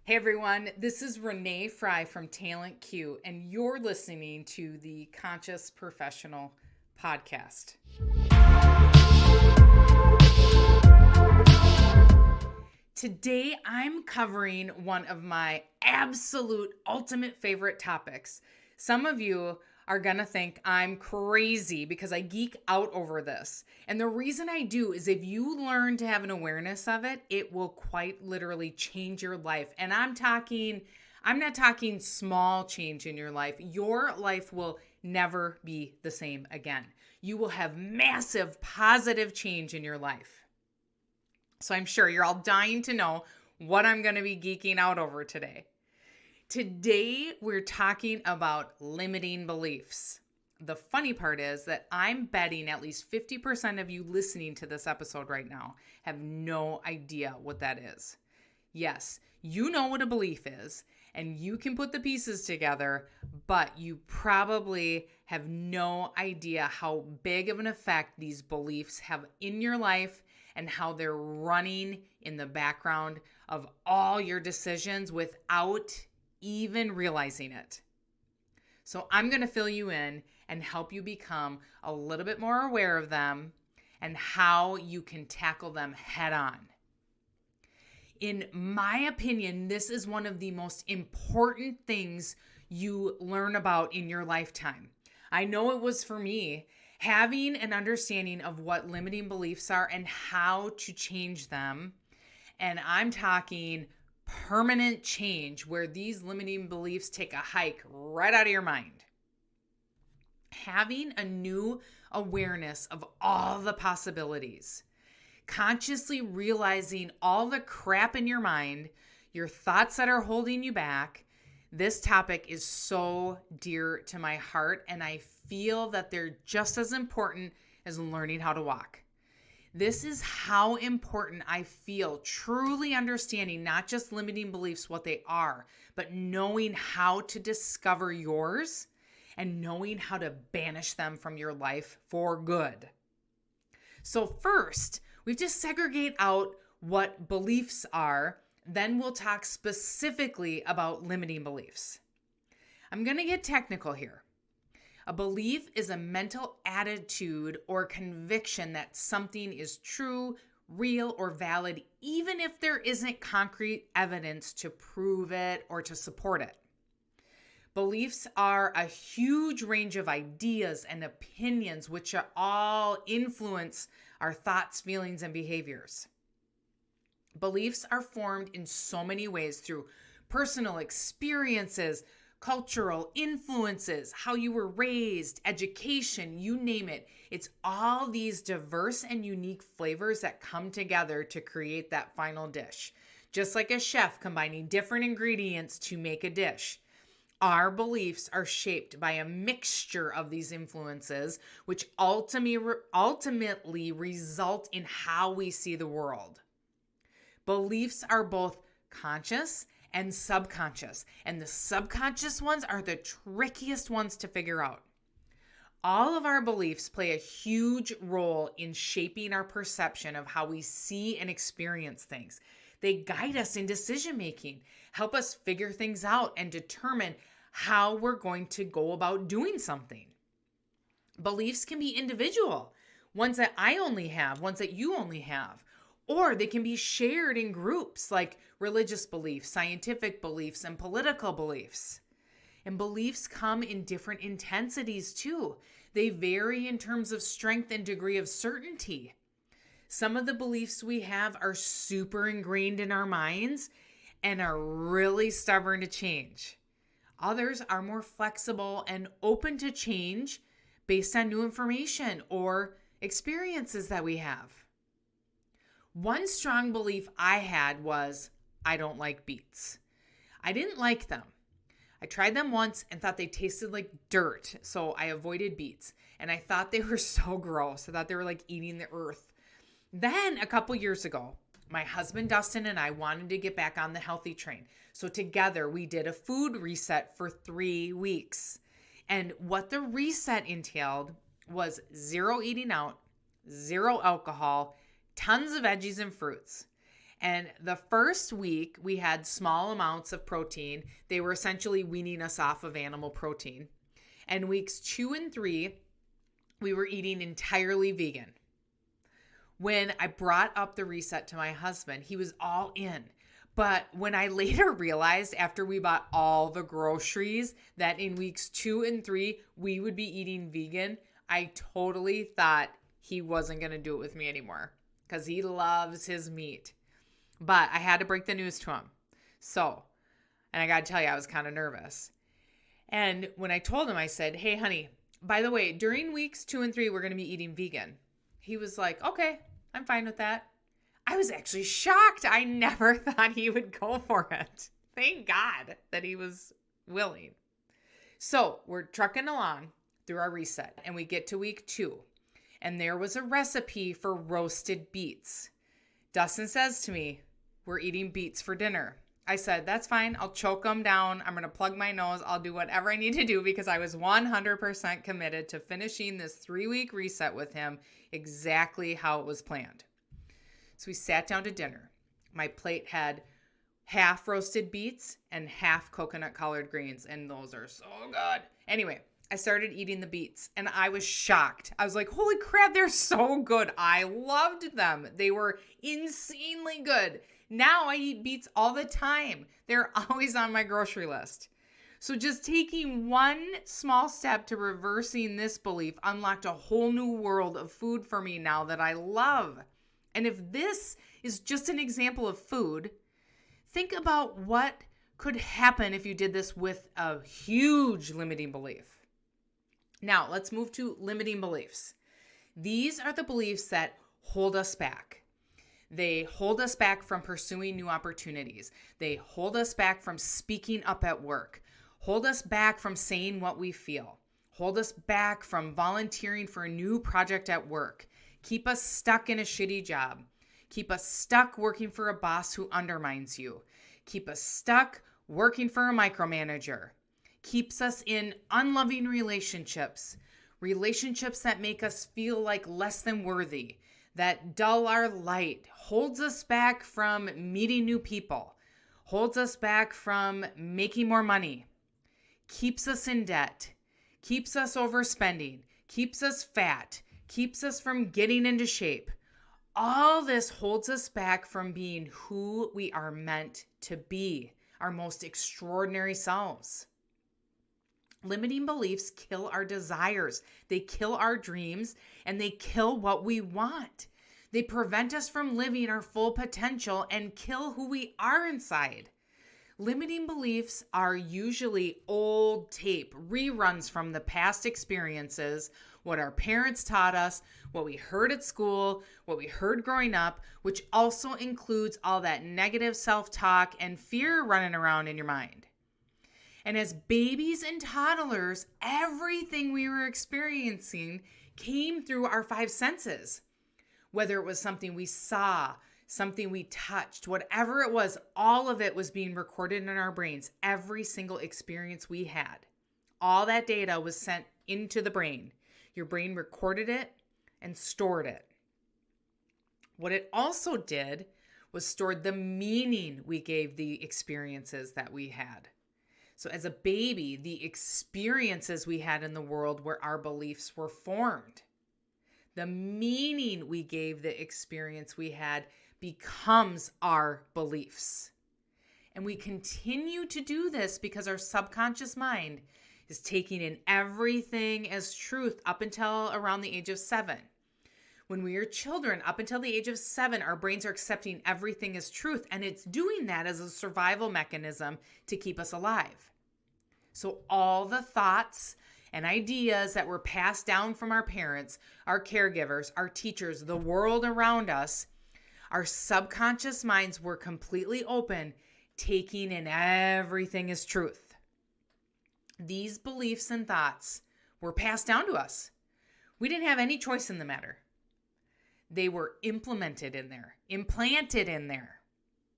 Hey everyone, this is Renee Frey from Talent Q, and you're listening to the Conscious Professional Podcast. Today I'm covering one of my absolute ultimate favorite topics. Some of you are going to think I'm crazy because I geek out over this. And the reason I do is if you learn to have an awareness of it, it will quite literally change your life. And I'm not talking small change in your life. Your life will never be the same again. You will have massive positive change in your life. So I'm sure you're all dying to know what I'm going to be geeking out over today. Today, we're talking about limiting beliefs. The funny part is that I'm betting at least 50% of you listening to this episode right now have no idea what that is. Yes, you know what a belief is, and you can put the pieces together, but you probably have no idea how big of an effect these beliefs have in your life and how they're running in the background of all your decisions without even realizing it. So I'm going to fill you in and help you become a little bit more aware of them and how you can tackle them head on. In my opinion, this is one of the most important things you learn about in your lifetime. I know it was for me. Having an understanding of what limiting beliefs are and how to change them. And I'm talking permanent change where these limiting beliefs take a hike right out of your mind. Having a new awareness of all the possibilities. Consciously realizing all the crap in your mind, your thoughts that are holding you back. This topic is so dear to my heart, and I feel that they're just as important as learning how to walk. This is how important I feel, truly understanding not just limiting beliefs, what they are, but knowing how to discover yours and knowing how to banish them from your life for good. So first, we have to segregate out what beliefs are. Then we'll talk specifically about limiting beliefs. I'm going to get technical here. A belief is a mental attitude or conviction that something is true, real, or valid, even if there isn't concrete evidence to prove it or to support it. Beliefs are a huge range of ideas and opinions which all influence our thoughts, feelings, and behaviors. Beliefs are formed in so many ways through personal experiences, cultural influences, how you were raised, education, you name it. It's all these diverse and unique flavors that come together to create that final dish. Just like a chef combining different ingredients to make a dish. Our beliefs are shaped by a mixture of these influences, which ultimately result in how we see the world. Beliefs are both conscious and subconscious, and the subconscious ones are the trickiest ones to figure out. All of our beliefs play a huge role in shaping our perception of how we see and experience things. They guide us in decision making, help us figure things out, and determine how we're going to go about doing something. Beliefs can be individual, ones that I only have, ones that you only have. Or they can be shared in groups like religious beliefs, scientific beliefs, and political beliefs. And beliefs come in different intensities too. They vary in terms of strength and degree of certainty. Some of the beliefs we have are super ingrained in our minds and are really stubborn to change. Others are more flexible and open to change based on new information or experiences that we have. One strong belief I had was, I don't like beets. I didn't like them. I tried them once and thought they tasted like dirt, so I avoided beets. And I thought they were so gross. I thought they were like eating the earth. Then a couple years ago, my husband Dustin and I wanted to get back on the healthy train. So together we did a food reset for 3 weeks. And what the reset entailed was 0 eating out, 0 alcohol, tons of veggies and fruits. And the first week, we had small amounts of protein. They were essentially weaning us off of animal protein. And weeks 2 and 3, we were eating entirely vegan. When I brought up the reset to my husband, he was all in. But when I later realized after we bought all the groceries that in weeks 2 and 3, we would be eating vegan, I totally thought he wasn't going to do it with me anymore because he loves his meat. But I had to break the news to him. And I got to tell you, I was kind of nervous. And when I told him, I said, hey, honey, by the way, during weeks 2 and 3, we're going to be eating vegan. He was like, okay, I'm fine with that. I was actually shocked. I never thought he would go for it. Thank God that he was willing. So we're trucking along through our reset, and we get to week 2, and there was a recipe for roasted beets. Dustin says to me, we're eating beets for dinner. I said, that's fine. I'll choke them down. I'm going to plug my nose. I'll do whatever I need to do because I was 100% committed to finishing this 3-week reset with him exactly how it was planned. So we sat down to dinner. My plate had half roasted beets and half coconut collard greens, and those are so good. Anyway, I started eating the beets, and I was shocked. I was like, holy crap, they're so good. I loved them. They were insanely good. Now I eat beets all the time. They're always on my grocery list. So just taking one small step to reversing this belief unlocked a whole new world of food for me now that I love. And if this is just an example of food, think about what could happen if you did this with a huge limiting belief. Now, let's move to limiting beliefs. These are the beliefs that hold us back. They hold us back from pursuing new opportunities. They hold us back from speaking up at work. Hold us back from saying what we feel. Hold us back from volunteering for a new project at work. Keep us stuck in a shitty job. Keep us stuck working for a boss who undermines you. Keep us stuck working for a micromanager. Keeps us in unloving relationships. Relationships that make us feel like less than worthy, that dull our light, holds us back from meeting new people, holds us back from making more money, keeps us in debt, keeps us overspending, keeps us fat, keeps us from getting into shape. All this holds us back from being who we are meant to be, our most extraordinary selves. Limiting beliefs kill our desires, they kill our dreams, and they kill what we want. They prevent us from living our full potential and kill who we are inside. Limiting beliefs are usually old tape, reruns from the past experiences, what our parents taught us, what we heard at school, what we heard growing up, which also includes all that negative self-talk and fear running around in your mind. And as babies and toddlers, everything we were experiencing came through our 5 senses. Whether it was something we saw, something we touched, whatever it was, all of it was being recorded in our brains. Every single experience we had. All that data was sent into the brain. Your brain recorded it and stored it. What it also did was stored the meaning we gave the experiences that we had. So as a baby, the experiences we had in the world where our beliefs were formed. The meaning we gave the experience we had becomes our beliefs. And we continue to do this because our subconscious mind is taking in everything as truth up until around the age of 7. When we are children, up until the age of 7, our brains are accepting everything as truth, and it's doing that as a survival mechanism to keep us alive. So all the thoughts and ideas that were passed down from our parents, our caregivers, our teachers, the world around us, our subconscious minds were completely open, taking in everything as truth. These beliefs and thoughts were passed down to us. We didn't have any choice in the matter. They were implemented in there, implanted in there.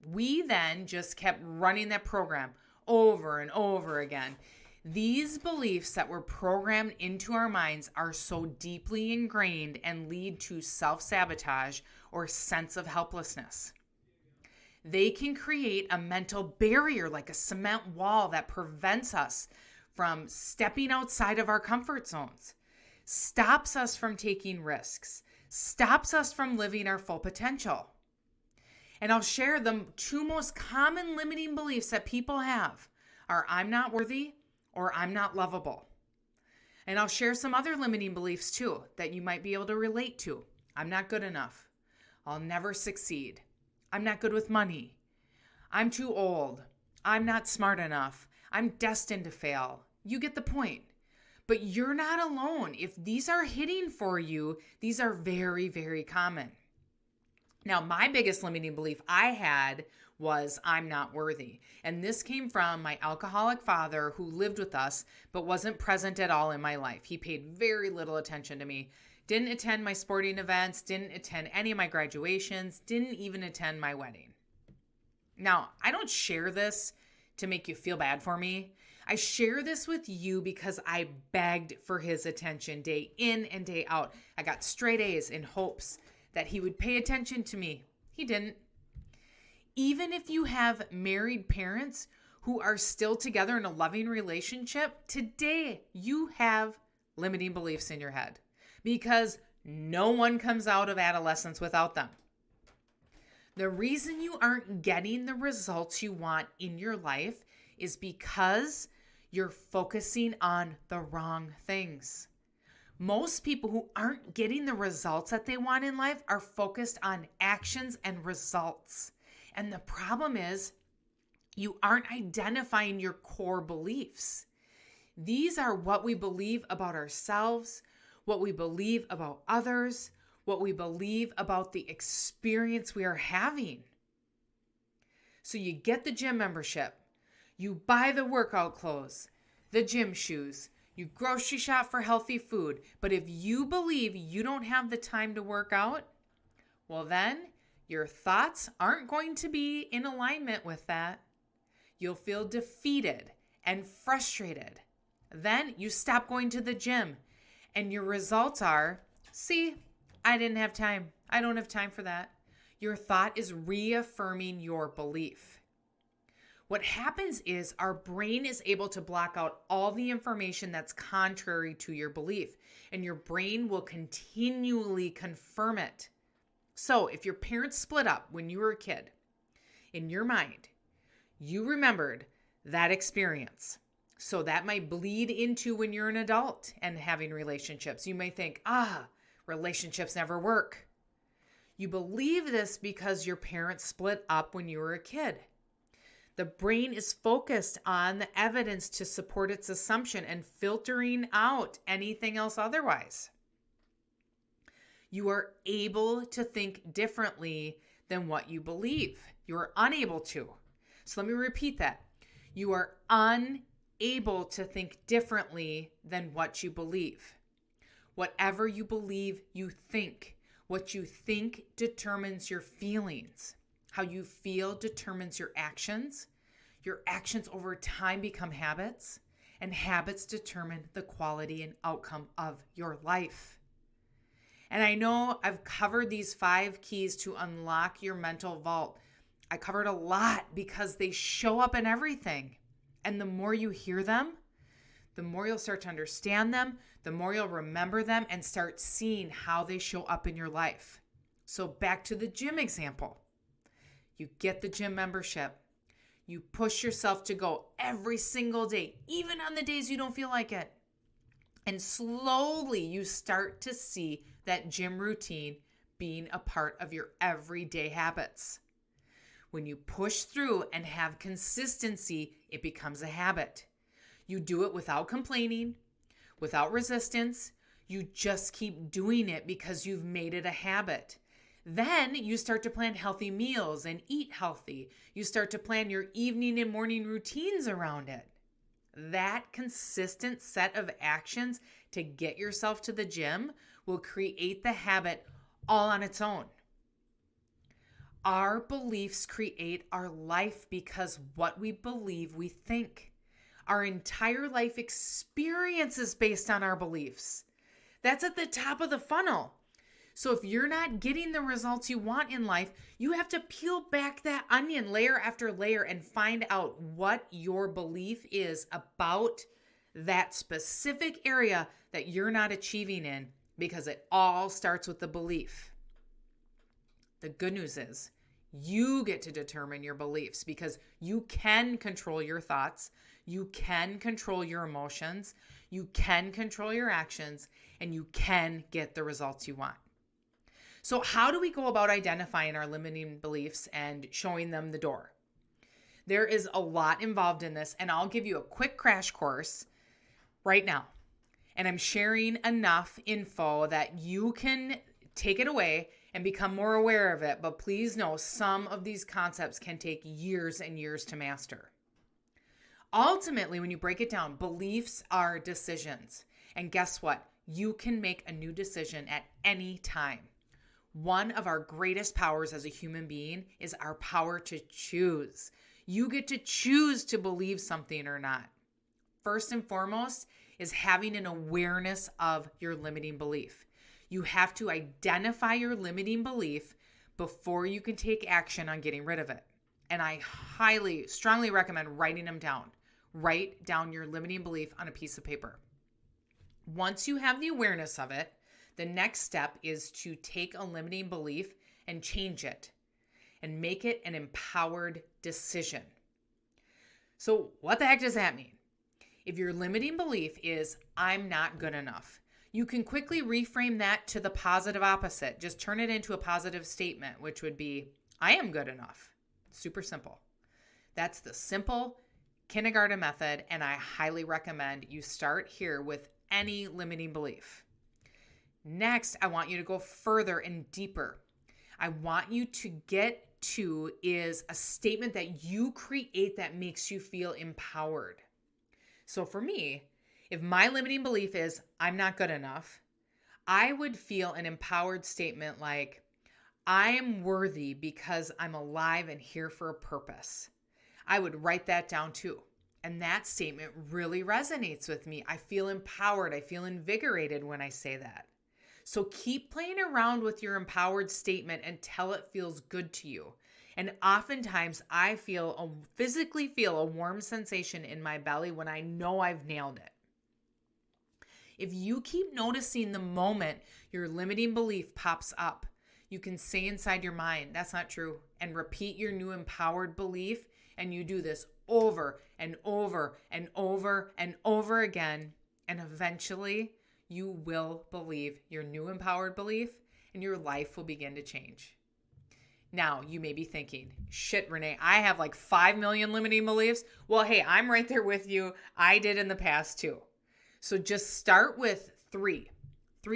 We then just kept running that program over and over again. These beliefs that were programmed into our minds are so deeply ingrained and lead to self-sabotage or sense of helplessness. They can create a mental barrier like a cement wall that prevents us from stepping outside of our comfort zones, stops us from taking risks, stops us from living our full potential. And I'll share the two most common limiting beliefs that people have are I'm not worthy or I'm not lovable. And I'll share some other limiting beliefs too that you might be able to relate to. I'm not good enough. I'll never succeed. I'm not good with money. I'm too old. I'm not smart enough. I'm destined to fail. You get the point. But you're not alone. If these are hitting for you, these are very, very common. Now, my biggest limiting belief I had was I'm not worthy. And this came from my alcoholic father who lived with us but wasn't present at all in my life. He paid very little attention to me. Didn't attend my sporting events, didn't attend any of my graduations, didn't even attend my wedding. Now, I don't share this to make you feel bad for me. I share this with you because I begged for his attention day in and day out. I got straight A's in hopes that he would pay attention to me. He didn't. Even if you have married parents who are still together in a loving relationship, today you have limiting beliefs in your head because no one comes out of adolescence without them. The reason you aren't getting the results you want in your life is because you're focusing on the wrong things. Most people who aren't getting the results that they want in life are focused on actions and results. And the problem is you aren't identifying your core beliefs. These are what we believe about ourselves, what we believe about others, what we believe about the experience we are having. So you get the gym membership, you buy the workout clothes, the gym shoes, you grocery shop for healthy food. But if you believe you don't have the time to work out, well then your thoughts aren't going to be in alignment with that. You'll feel defeated and frustrated. Then you stop going to the gym and your results are, see, I didn't have time. I don't have time for that. Your thought is reaffirming your belief. What happens is our brain is able to block out all the information that's contrary to your belief, and your brain will continually confirm it. So if your parents split up when you were a kid, in your mind, you remembered that experience. So that might bleed into when you're an adult and having relationships. You may think, relationships never work. You believe this because your parents split up when you were a kid. The brain is focused on the evidence to support its assumption and filtering out anything else otherwise. You are able to think differently than what you believe. You are unable to. So let me repeat that. You are unable to think differently than what you believe. Whatever you believe, you think. What you think determines your feelings. How you feel determines your actions. Your actions over time become habits, and habits determine the quality and outcome of your life. And I know I've covered these 5 keys to unlock your mental vault. I covered a lot because they show up in everything. And the more you hear them, the more you'll start to understand them, the more you'll remember them and start seeing how they show up in your life. So back to the gym example. You get the gym membership. You push yourself to go every single day, even on the days you don't feel like it. And slowly you start to see that gym routine being a part of your everyday habits. When you push through and have consistency, it becomes a habit. You do it without complaining, without resistance. You just keep doing it because you've made it a habit. Then you start to plan healthy meals and eat healthy. You start to plan your evening and morning routines around it. That consistent set of actions to get yourself to the gym will create the habit all on its own. Our beliefs create our life because what we believe we think. Our entire life experience is based on our beliefs. That's at the top of the funnel. So if you're not getting the results you want in life, you have to peel back that onion layer after layer and find out what your belief is about that specific area that you're not achieving in, because it all starts with the belief. The good news is you get to determine your beliefs, because you can control your thoughts, you can control your emotions, you can control your actions, and you can get the results you want. So how do we go about identifying our limiting beliefs and showing them the door? There is a lot involved in this, and I'll give you a quick crash course right now. And I'm sharing enough info that you can take it away and become more aware of it. But please know, some of these concepts can take years and years to master. Ultimately, when you break it down, beliefs are decisions. And guess what? You can make a new decision at any time. One of our greatest powers as a human being is our power to choose. You get to choose to believe something or not. First and foremost is having an awareness of your limiting belief. You have to identify your limiting belief before you can take action on getting rid of it. And I strongly recommend writing them down. Write down your limiting belief on a piece of paper. Once you have the awareness of it, the next step is to take a limiting belief and change it and make it an empowered decision. So what the heck does that mean? If your limiting belief is, I'm not good enough, you can quickly reframe that to the positive opposite. Just turn it into a positive statement, which would be, I am good enough. Super simple. That's the simple kindergarten method, and I highly recommend you start here with any limiting belief. Next, I want you to go further and deeper. I want you to get to is a statement that you create that makes you feel empowered. So for me, if my limiting belief is I'm not good enough, I would feel an empowered statement like, I am worthy because I'm alive and here for a purpose. I would write that down too. And that statement really resonates with me. I feel empowered. I feel invigorated when I say that. So keep playing around with your empowered statement until it feels good to you. And oftentimes I physically feel a warm sensation in my belly when I know I've nailed it. If you keep noticing the moment your limiting belief pops up, you can say inside your mind, that's not true, and repeat your new empowered belief. And you do this over and over and over and over again. And eventually you will believe your new empowered belief and your life will begin to change. Now, you may be thinking, shit, Renee, I have like 5 million limiting beliefs. Well, hey, I'm right there with you. I did in the past too. So just start with 3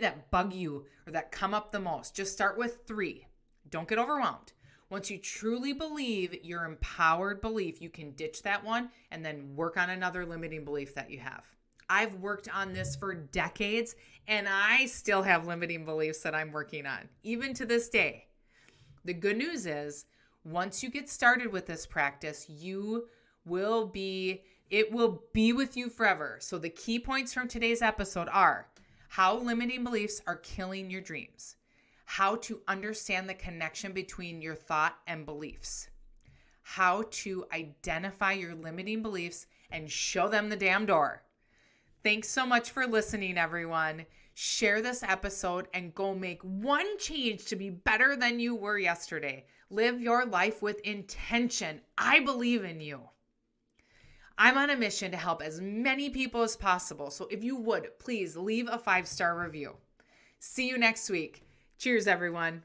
that bug you or that come up the most. Just start with 3. Don't get overwhelmed. Once you truly believe your empowered belief, you can ditch that one and then work on another limiting belief that you have. I've worked on this for decades and I still have limiting beliefs that I'm working on, even to this day. The good news is once you get started with this practice, it will be with you forever. So the key points from today's episode are how limiting beliefs are killing your dreams, how to understand the connection between your thought and beliefs, how to identify your limiting beliefs and show them the damn door. Thanks so much for listening, everyone. Share this episode and go make one change to be better than you were yesterday. Live your life with intention. I believe in you. I'm on a mission to help as many people as possible. So if you would, please leave a 5-star review. See you next week. Cheers, everyone.